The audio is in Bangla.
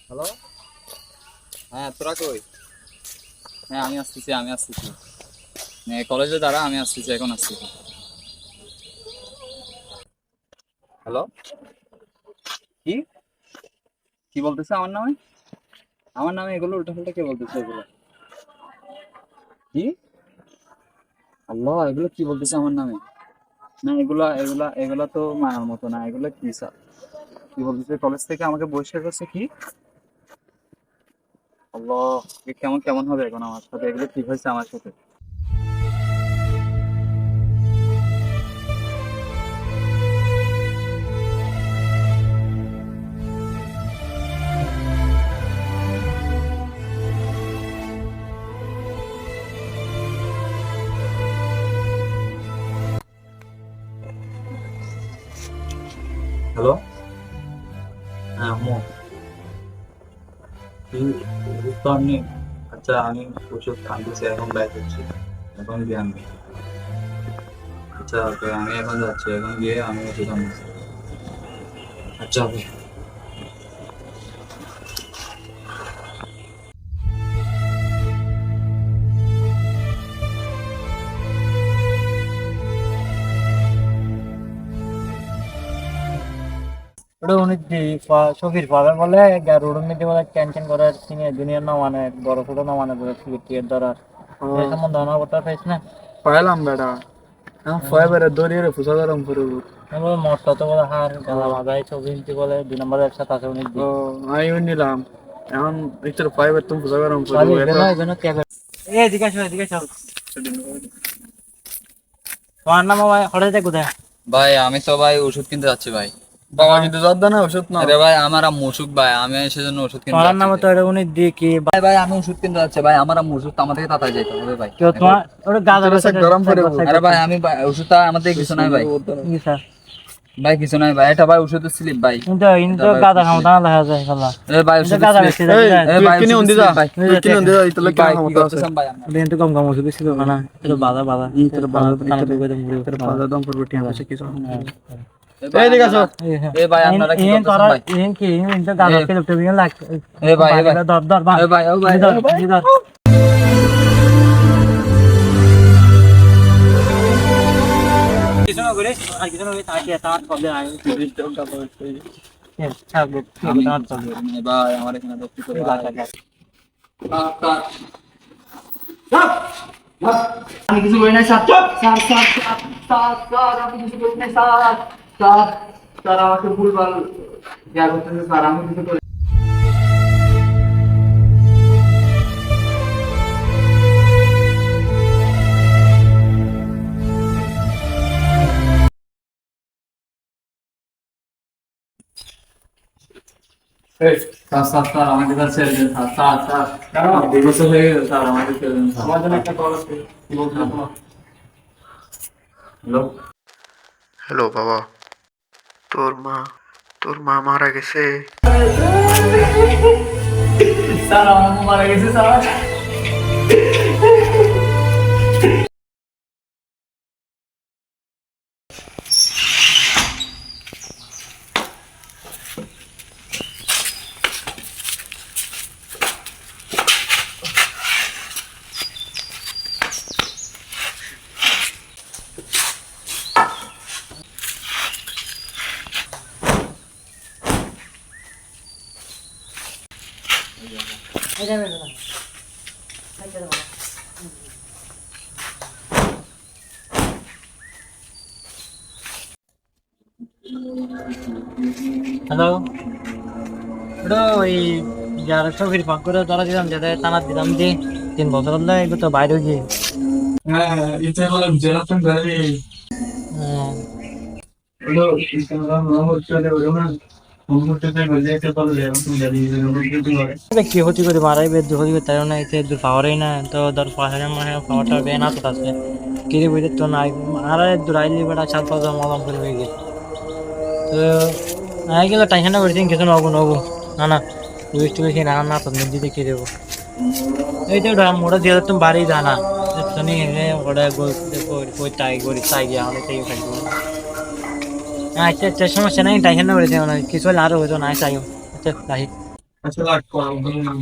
হ্যালো। হ্যাঁ, তোরা কই? হ্যাঁ, আমি আসতেছি। কলেজে দাঁড়া, আমি আসতেছি, এখন আসতেছি। হ্যালো। কি কি বলতেছে আমার নামে? আমার নামে এগুলো উল্টাপাল্টা কে বলতেছে এগুলো? কি? আল্লাহ, এগুলো কি বলতেছে আমার নামে? না, এগুলা তো মানার মতো না। এগুলো কি স্যার? কি বলতেছে? কলেজ থেকে আমাকে বহিষ্কার করছে? কি? আল্লাহ, এ কেমন কেমন হবে এখন আমার সাথে? এগুলো ঠিক হয়েছে আমার সাথে? হ্যালো। হ্যাঁ, আম্মু। ওষুধ তো আমি, আচ্ছা আমি ওষুধ খাইতেছি, এখন ব্যাক হচ্ছি, এখন গিয়ে আমি, আচ্ছা ওকে, আমি এখন যাচ্ছি, এখন গিয়ে আমি ওষুধ আনছি। আচ্ছা okay. ওটা উনি সফির ফাদার বলে রোডের মধ্যে বলে ক্যান্টিন করার সিনিয়র জুনিয়র না মানে বড় ছোট না মানে বলে টিকিট ধরার এই সম্বন্ধে অনার কথা পাইছ না পাইলাম বেটা এখন ফয়েবারে দড়িয়ে ফুসা গরম করে মরটা তো বলে হার গালা মাথায় ছবি নিতে বলে 2 নম্বর একসাথে আছে উনি ও আমি নিলাম এখন ইচ্ছার ফয়েবার তুমি ফুসা গরম করে বালি যেন যেন ক্যাবে এদিকে আসো তোমার নাম ভাই হঠাৎ কোথায় ভাই আমি তো ভাই ওষুধ কিনতে যাচ্ছি ভাই। বাবা কিন্তু জর্দা না ওষুধ না আরে ভাই, আমার আম্মু অসুখ ভাই, আমি সেজন্য ওষুধ কিনতে তোমার নাম যাচ্ছি তো এটা উনি দিয়ে কি ভাই। ভাই আমি ওষুধ কিনতে যাচ্ছি ভাই, আমার আম্মু অসুখ, তো আমার থেকে তাড়াতাড়ি যেতে হবে ভাই। কেউ তোমার ওটা গাদা গরম করে আরে ভাই আমি ওষুধটা আমাদের কিছু নাই ভাই। ভাই কিছু নাই ভাই, এটা ভাই ওষুধের স্লিপ ভাই। কিন্তু গাদা ক্ষমতা না দেখা যায় খালা এ ভাই ওষুধের গাদা স্লিপ। বেশি যায় এ ভাই কিনে ওষুধের উন্দি যা slip ভাই। তুই কিনে উন্দি যা ইতলে ভাই কেন কি ক্ষমতা আছে করতেছেন ভাই আপনারা? কিন্তু কম কম ওষুধ ছিল না এটা বাধা তোর বাবা কানে ঢুকে দেবো তোর বাবা দম করবে ঠিক আছে কিছু এ ভাই এই দিকে আসো। এ ভাই আপনারা কি করতেছেন ভাই? এ ভাই এ ভাই এ ভাই ও ভাই ও ভাই। এ ভাই আমার এখানে তো কি করে ভাই? আমি কিছু করি নাই স্যার স্যার আমি কিছু করি নাই স্যার আমাকে ভুলভাল ইয়া করতেছে স্যার আমি কিছু করি এই স্যার আমাকে কাছে ছেড়ে দিন স্যার 2 বছর হয়ে গেছে স্যার, আমাকে ছেড়ে দিন স্যার। আমার জন্য একটা কল আছে কি বলছো তোমার হ্যালো। হ্যালো বাবা, তোর মা তোর মা মারা গেছে। স্যার আমার আম্মু মারা গেছে স্যার। হ্যালো ওটা ওই যারা সফির ফাঁক করে তারা দিলাম যাদের টানা দিলাম যে 3 বছর হলে এগুলো তো বাইরে গিয়ে হ্যাঁ এটা হলো জেরাতন গাড়ি হলো ইনশাআল্লাহ হচ্ছে ওরা কম্পিউটারে গলে একটা পারে জেরাতন গাড়ি কি হতে করে মারাই বেদ হতে করে তাই না এতে দূর পাওয়ারই না তো ধর 5,000 মানে পাওয়ারটা বে না তো আছে কিরে বুঝতে তো নাই আর দূর আইলি বেটা 7,000 মলম করে হয়ে গেছে তো আই গেলে টেনশন করছি কিছু নবো না টুরিস্ট বেশি না তো দিতে কি দেবো এই তো মোটা দিয়ে তুমি বাড়ি জানা তুমি ওটা কই তাই গিয়ে আমাদের তাই থাকবো আচ্ছা সমস্যা নাই টেনশন করেছি কিছু হলে আরো হইতো না চাইও আচ্ছা আসলে আর কম না